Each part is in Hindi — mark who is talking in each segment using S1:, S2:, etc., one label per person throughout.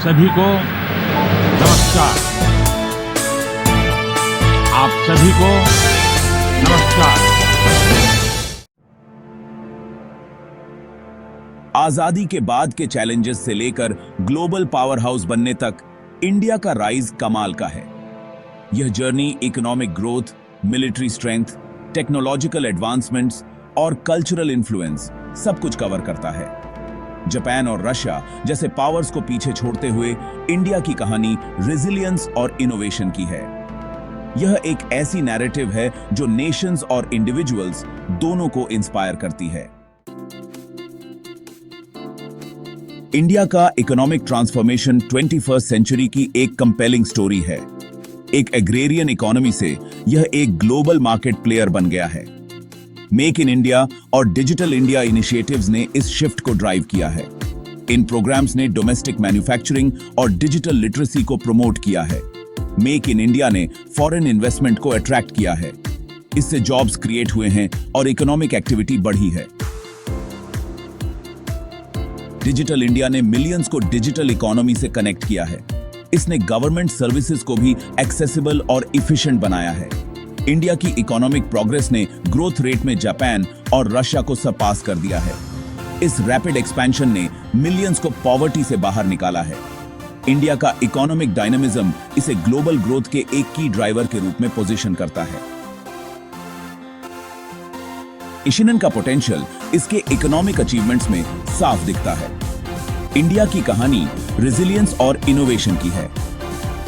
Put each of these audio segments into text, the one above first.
S1: सभी को नमस्कार। आप सभी को नमस्कार।
S2: आजादी के बाद के चैलेंजेस से लेकर ग्लोबल पावर हाउस बनने तक इंडिया का राइज कमाल का है। यह journey economic growth, military strength, technological advancements और कल्चरल इन्फ्लुएंस सब कुछ कवर करता है। जापान और रशिया जैसे पावर्स को पीछे छोड़ते हुए इंडिया की कहानी रेजिलियंस और इनोवेशन की है। यह एक ऐसी नैरेटिव है जो नेशंस और इंडिविजुअल्स दोनों को इंस्पायर करती है। इंडिया का इकोनॉमिक ट्रांसफॉर्मेशन 21st सेंचुरी की एक कंपेलिंग स्टोरी है। एक एग्रेरियन इकोनॉमी से यह एक ग्लोबल मार्केट प्लेयर बन गया है। मेक इन इंडिया और डिजिटल इंडिया इनिशिएटिव्स ने इस शिफ्ट को ड्राइव किया है। इन प्रोग्राम्स ने डोमेस्टिक मैन्युफैक्चरिंग और डिजिटल लिटरेसी को प्रमोट किया है। मेक इन इंडिया ने फॉरेन इन्वेस्टमेंट को अट्रैक्ट किया है। इससे जॉब्स क्रिएट हुए हैं और इकोनॉमिक एक्टिविटी बढ़ी है। डिजिटल इंडिया ने मिलियंस को डिजिटल इकोनॉमी से कनेक्ट किया है। इसने गवर्नमेंट सर्विसेज को भी एक्सेसिबल और इफिशिएंट बनाया है। इंडिया की इकोनॉमिक प्रोग्रेस ने ग्रोथ रेट में जापान और रशिया को सरपास कर दिया है। इस रैपिड एक्सपेंशन ने मिलियंस को पॉवर्टी से बाहर निकाला है। इंडिया का इकोनॉमिक डायनामिज्म इसे ग्लोबल ग्रोथ के एक की ड्राइवर के रूप में पोजीशन करता है। इशिनन का पोटेंशियल इसके इकोनॉमिक अचीवमेंट्स में साफ दिखता है। इंडिया की कहानी रेजिलियंस और इनोवेशन की है।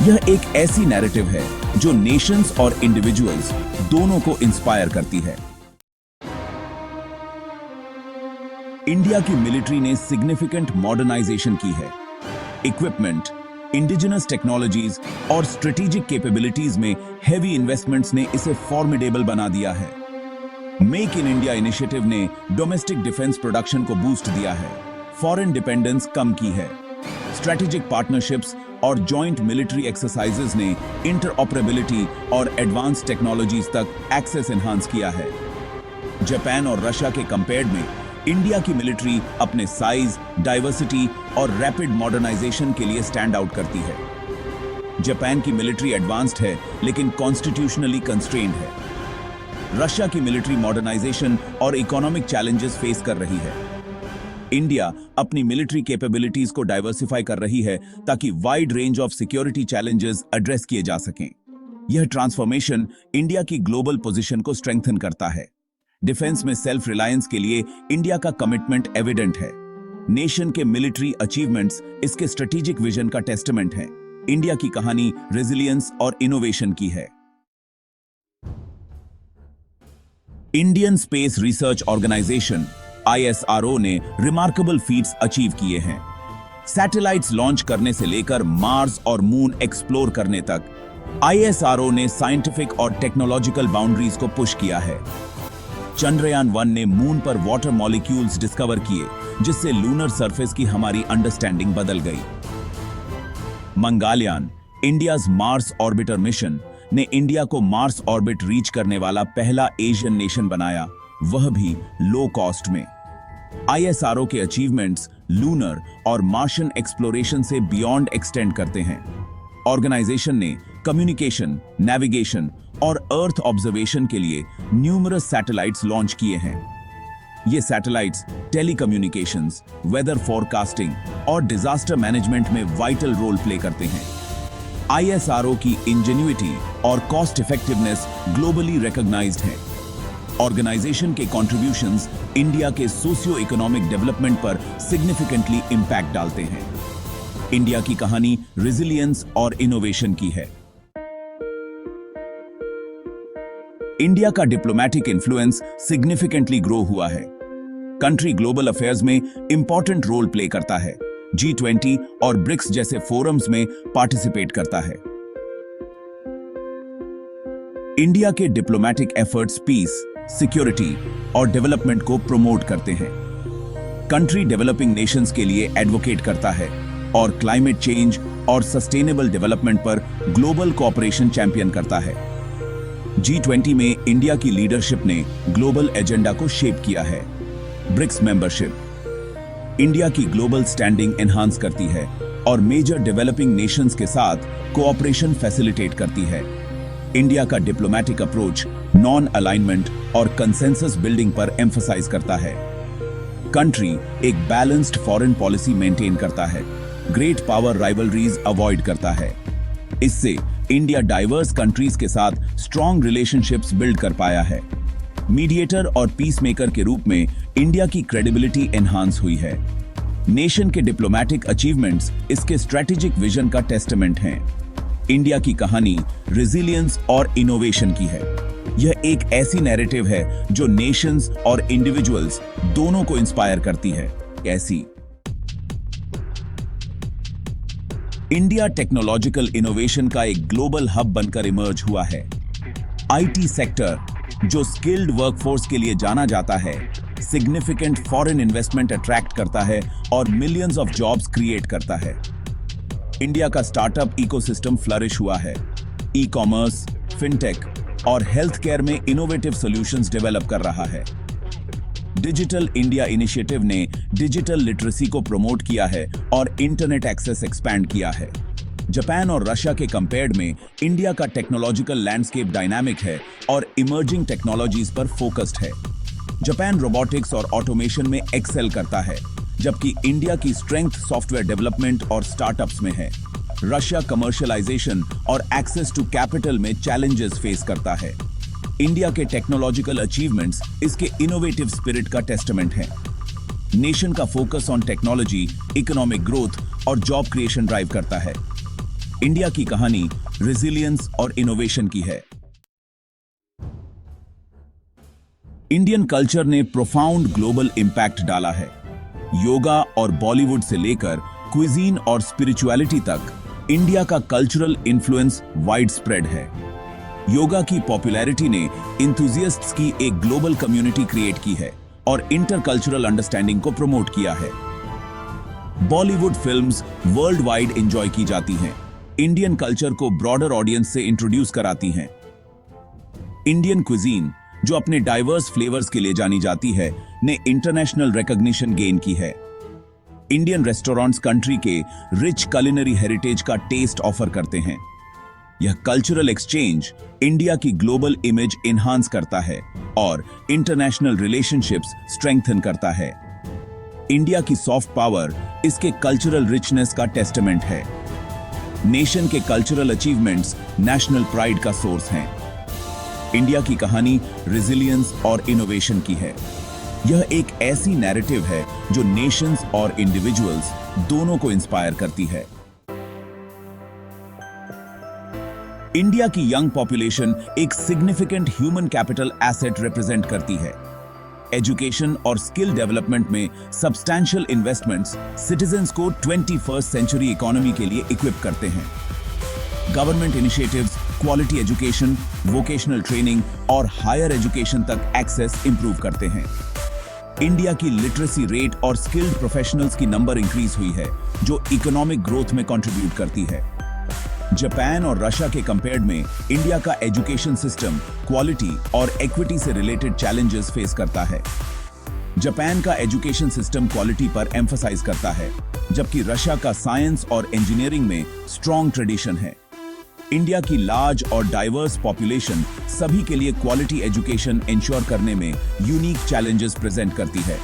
S2: यह एक ऐसी नैरेटिव है जो नेशंस और इंडिविजुअल्स दोनों को इंस्पायर करती है। इंडिया की मिलिट्री ने सिग्निफिकेंट मॉडर्नाइजेशन की है। इक्विपमेंट, इंडिजिनस टेक्नोलॉजीज और स्ट्रेटेजिक कैपेबिलिटीज में हेवी इन्वेस्टमेंट्स ने इसे फॉर्मिडेबल बना दिया है। मेक इन इंडिया इनिशिएटिव ने डोमेस्टिक डिफेंस प्रोडक्शन को बूस्ट दिया है, फॉरेन डिपेंडेंस कम की है। स्ट्रेटेजिक पार्टनरशिप्स और जॉइंट मिलिट्री एक्सरसाइजेज ने इंटरऑपरेबिलिटी और एडवांस टेक्नोलॉजीज तक एक्सेस एनहांस किया है। जापान और रशिया के कंपेयर्ड में इंडिया की मिलिट्री अपने साइज, डाइवर्सिटी और रैपिड मॉडर्नाइजेशन के लिए स्टैंड आउट करती है। जापान की मिलिट्री एडवांस्ड है लेकिन कॉन्स्टिट्यूशनली कंस्ट्रेन्ड है। रशिया की मिलिट्री मॉडर्नाइजेशन और इकोनॉमिक चैलेंजेस फेस कर रही है। इंडिया अपनी मिलिट्री कैपेबिलिटीज को डाइवर्सिफाई कर रही है ताकि wide range of security challenges address किए जा सकें। यह ट्रांसफॉर्मेशन इंडिया की ग्लोबल पोजीशन को स्ट्रेंथन करता है। डिफेंस में सेल्फ रिलायंस के लिए इंडिया का कमिटमेंट एविडेंट है। नेशन के मिलिट्री अचीवमेंट्स इसके स्ट्रेटेजिक विजन का टेस्टमेंट है। इंडिया की कहानी रेजिलियंस और इनोवेशन की है। Indian space research organisation ISRO ने रिमार्केबल फीट्स अचीव किए हैं। सैटेलाइट्स लॉन्च करने से लेकर मार्स और मून एक्सप्लोर करने तक ISRO ने साइंटिफिक और टेक्नोलॉजिकल बाउंड्रीज को पुश किया है। चंद्रयान 1 ने मून पर वाटर मॉलिक्यूल्स डिस्कवर किए, जिससे लूनर सरफेस की हमारी अंडरस्टैंडिंग बदल गई। Mangalyaan, India's Mars orbiter mission, ने इंडिया को मार्स ऑर्बिट रीच करने वाला पहला एशियन नेशन बनाया, वह भी लो कॉस्ट में। ISRO के अचीवमेंट्स लूनर और मार्शियन एक्सप्लोरेशन से बियॉन्ड एक्सटेंड करते हैं। ऑर्गेनाइजेशन ने कम्युनिकेशन, नेविगेशन और अर्थ ऑब्जर्वेशन के लिए न्यूमरस सैटेलाइट्स लॉन्च किए हैं। ये सैटेलाइट्स टेलीकम्युनिकेशंस, वेदर फोरकास्टिंग और डिजास्टर मैनेजमेंट में वाइटल रोल प्ले करते हैं। ISRO की इंजेन्युइटी और कॉस्ट इफेक्टिवनेस ग्लोबली रिकॉग्नाइज्ड है। ऑर्गेनाइजेशन के कॉन्ट्रिब्यूशंस इंडिया के सोशियो इकोनॉमिक डेवलपमेंट पर सिग्निफिकेंटली इंपैक्ट डालते हैं। इंडिया की कहानी रेजिलियंस और इनोवेशन की है। इंडिया का डिप्लोमैटिक इन्फ्लुएंस सिग्निफिकेंटली ग्रो हुआ है। कंट्री ग्लोबल अफेयर्स में इंपॉर्टेंट रोल प्ले करता है। G20 और ब्रिक्स जैसे फोरम्स में पार्टिसिपेट करता है। इंडिया के डिप्लोमैटिक एफर्ट्स पीस, सिक्योरिटी और डेवलपमेंट को प्रमोट करते हैं। कंट्री डेवलपिंग नेशंस के लिए एडवोकेट करता है और क्लाइमेट चेंज और सस्टेनेबल डेवलपमेंट पर ग्लोबल कोऑपरेशन चैंपियन करता है। G20 में इंडिया की लीडरशिप ने ग्लोबल एजेंडा को शेप किया है। ब्रिक्स मेंबरशिप इंडिया की ग्लोबल स्टैंडिंग एनहांस करती है और मेजर डेवलपिंग नेशंस के साथ कोऑपरेशन फैसिलिटेट करती है। इंडिया का डिप्लोमेटिक अप्रोच नॉन अलाइनमेंट और कंसेंसस बिल्डिंग पर एम्फसाइज करता है। कंट्री एक बैलेंस्ड फॉरेन पॉलिसी मेंटेन करता है, ग्रेट पावर राइवलरीज अवॉइड करता है। इससे इंडिया डाइवर्स कंट्रीज के साथ स्ट्रॉन्ग रिलेशनशिप्स बिल्ड कर पाया है। मीडिएटर और पीस मेकर के रूप में इंडिया की क्रेडिबिलिटी एनहांस हुई है। नेशन के डिप्लोमेटिक अचीवमेंट्स इसके स्ट्रेटेजिक विजन का टेस्टामेंट हैं। इंडिया की कहानी रेजिलियंस और इनोवेशन की है। यह एक ऐसी नैरेटिव है जो नेशंस और इंडिविजुअल्स दोनों को इंस्पायर करती है। कैसी? इंडिया टेक्नोलॉजिकल इनोवेशन का एक ग्लोबल हब बनकर इमर्ज हुआ है। आईटी सेक्टर, जो स्किल्ड वर्कफोर्स के लिए जाना जाता है, सिग्निफिकेंट फॉरेन इन्वेस्टमेंट अट्रैक्ट करता है और मिलियंस ऑफ जॉब्स क्रिएट करता है। इंडिया का स्टार्टअप इकोसिस्टम फ्लरिश हुआ है। ई कॉमर्स, फिनटेक और हेल्थ केयर में इनोवेटिव सॉल्यूशंस डेवलप कर रहा है। डिजिटल इंडिया इनिशिएटिव ने डिजिटल लिटरेसी को प्रमोट किया है और इंटरनेट एक्सेस एक्सपैंड किया है। जापान और रशिया के कंपेयर्ड में इंडिया का टेक्नोलॉजिकल लैंडस्केप डायनामिक है और इमर्जिंग टेक्नोलॉजीज पर फोकस्ड है। जापान रोबोटिक्स और ऑटोमेशन में एक्सेल करता है, जबकि इंडिया की स्ट्रेंथ सॉफ्टवेयर डेवलपमेंट और स्टार्टअप्स में है। रशिया कमर्शियलाइजेशन और एक्सेस टू कैपिटल में चैलेंजेस फेस करता है। इंडिया के टेक्नोलॉजिकल अचीवमेंट्स इसके इनोवेटिव स्पिरिट का टेस्टामेंट है। नेशन का focus on technology, economic growth और जॉब क्रिएशन ड्राइव करता है। इंडिया की कहानी रेजिलियंस और इनोवेशन की है। इंडियन कल्चर ने प्रोफाउंड ग्लोबल इंपैक्ट डाला है। योगा और बॉलीवुड से लेकर क्विजीन और स्पिरिचुअलिटी तक इंडिया का कल्चरल इन्फ्लुएंस वाइड स्प्रेड है। योगा की पॉपुलैरिटी ने इंथुजियास्ट्स की एक ग्लोबल कम्युनिटी क्रिएट की है और इंटरकल्चरल अंडरस्टैंडिंग को प्रमोट किया है। Bollywood films world wide enjoy की जाती हैं, इंडियन कल्चर को ब्रॉडर ऑडियंस से इंट्रोड्यूस कराती हैं। इंडियन क्विजीन, जो अपने डाइवर्स फ्लेवर्स के लिए जानी जाती है, ने इंटरनेशनल रिकॉग्निशन गेन की है। इंडियन रेस्टोरेंट्स कंट्री के रिच कुलिनरी हेरिटेज का टेस्ट ऑफर करते हैं। यह कल्चरल एक्सचेंज इंडिया की ग्लोबल इमेज एनहांस करता है और इंटरनेशनल रिलेशनशिप्स स्ट्रेंथन करता है। इंडिया की सॉफ्ट पावर इसके कल्चरल रिचनेस का टेस्टामेंट है। नेशन के कल्चरल अचीवमेंट्स नेशनल प्राइड का सोर्स हैं। इंडिया की कहानी रेजिलियंस और इनोवेशन की है। यह एक ऐसी नैरेटिव है जो नेशंस और इंडिविजुअल्स दोनों को इंस्पायर करती है। इंडिया की यंग पॉपुलेशन एक significant human capital asset represent करती है। एजुकेशन और स्किल डेवलपमेंट में सब्सटैंशियल इन्वेस्टमेंट्स सिटीजन्स को 21st सेंचुरी इकोनॉमी के लिए इक्विप करते हैं। Government initiatives quality education, vocational training और हायर एजुकेशन तक एक्सेस इंप्रूव करते हैं। इंडिया की लिटरेसी रेट और स्किल्ड प्रोफेशनल्स की नंबर इंक्रीज हुई है, जो इकोनॉमिक ग्रोथ में कंट्रीब्यूट करती है। जापान और रशिया के कंपेयर्ड में इंडिया का एजुकेशन सिस्टम क्वालिटी और इक्विटी से रिलेटेड चैलेंजेस फेस करता है। जापान का एजुकेशन सिस्टम क्वालिटी पर एम्फसाइज करता है, जबकि रशिया का साइंस और इंजीनियरिंग में स्ट्रॉन्ग ट्रेडिशन है। इंडिया की लार्ज और डाइवर्स पॉपुलेशन सभी के लिए क्वालिटी एजुकेशन इंश्योर करने में यूनिक चैलेंजेस प्रेजेंट करती है।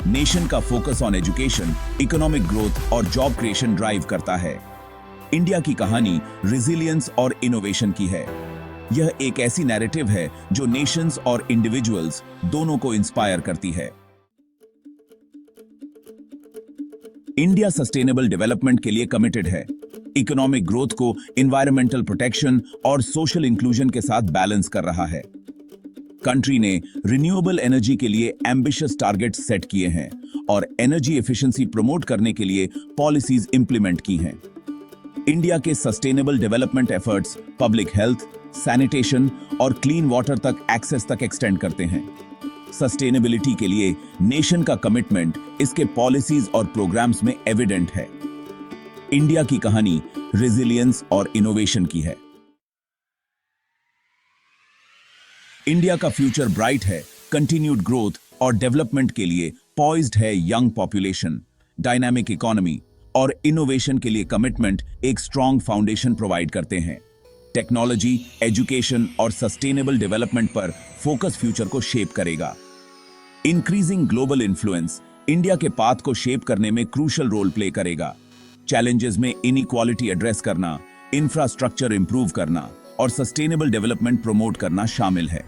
S2: नेशन का focus on education, economic growth और जॉब क्रिएशन ड्राइव करता है। इंडिया की कहानी रेजिलियंस और इनोवेशन की है। यह एक ऐसी नैरेटिव है जो नेशंस और इंडिविजुअल्स दोनों को इंस्पायर करती है। इंडिया सस्टेनेबल डेवलपमेंट के लिए कमिटेड है। इकोनॉमिक ग्रोथ को एनवायरमेंटल प्रोटेक्शन और सोशल इंक्लूजन के साथ बैलेंस कर रहा है। कंट्री ने रिन्यूएबल एनर्जी के लिए एम्बिशियस टारगेट्स सेट किए हैं और एनर्जी एफिशिएंसी प्रमोट करने के लिए पॉलिसीज इंप्लीमेंट की हैं। इंडिया के sustainable development efforts public health, sanitation और क्लीन वाटर तक एक्सेस तक एक्सटेंड करते हैं। सस्टेनेबिलिटी के लिए नेशन का कमिटमेंट इसके पॉलिसीज और प्रोग्राम्स में एविडेंट है। इंडिया की कहानी रेजिलियंस और इनोवेशन की है। इंडिया का फ्यूचर ब्राइट है। कंटिन्यूड ग्रोथ और डेवलपमेंट के लिए पॉइज्ड है यंग पॉपुलेशन, डायनामिक इकोनॉमी और इनोवेशन के लिए कमिटमेंट एक स्ट्रॉन्ग फाउंडेशन प्रोवाइड करते हैं। टेक्नोलॉजी, एजुकेशन और सस्टेनेबल डेवलपमेंट पर फोकस फ्यूचर को शेप करेगा। इंक्रीजिंग ग्लोबल इन्फ्लुएंस इंडिया के पाथ को शेप करने में क्रूशल रोल प्ले करेगा। चैलेंजेस में इनइक्वालिटी एड्रेस करना, इंफ्रास्ट्रक्चर इंप्रूव करना और सस्टेनेबल डेवलपमेंट प्रमोट करना शामिल है।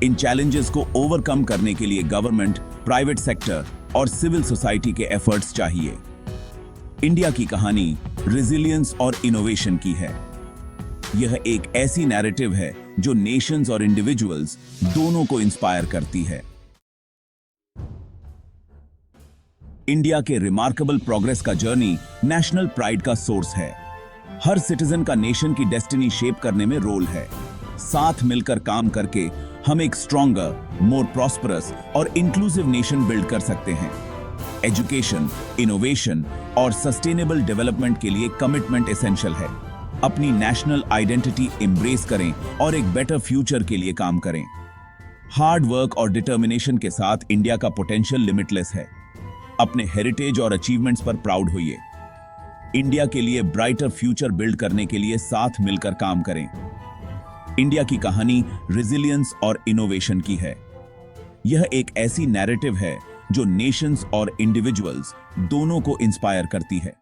S2: इन चैलेंजेस को ओवरकम करने के लिए गवर्नमेंट, प्राइवेट सेक्टर और सिविल सोसाइटी के एफर्ट्स चाहिए। इंडिया की कहानी रेजिलियंस और इनोवेशन की है। यह एक ऐसी नैरेटिव है जो नेशंस और इंडिविजुअल्स दोनों को इंस्पायर करती है। इंडिया के रिमार्केबल प्रोग्रेस का जर्नी नेशनल प्राइड का सोर्स है। हर सिटीजन का नेशन की डेस्टिनी शेप करने में रोल है। साथ मिलकर काम करके हम एक स्ट्रॉन्गर, मोर प्रॉस्परस और इंक्लूसिव नेशन बिल्ड कर सकते हैं। एजुकेशन, इनोवेशन और सस्टेनेबल डेवलपमेंट के लिए कमिटमेंट एसेंशियल है। अपनी नेशनल आइडेंटिटी एम्ब्रेस करें और एक बेटर फ्यूचर के लिए काम करें। हार्ड वर्क और डिटर्मिनेशन के साथ इंडिया का पोटेंशियल लिमिटलेस है। अपने हेरिटेज और अचीवमेंट्स पर प्राउड होइए। इंडिया के लिए ब्राइटर फ्यूचर बिल्ड करने के लिए साथ मिलकर काम करें। इंडिया की कहानी रेजिलियंस और इनोवेशन की है। यह एक ऐसी नैरेटिव है जो नेशंस और इंडिविजुअल्स दोनों को इंस्पायर करती है।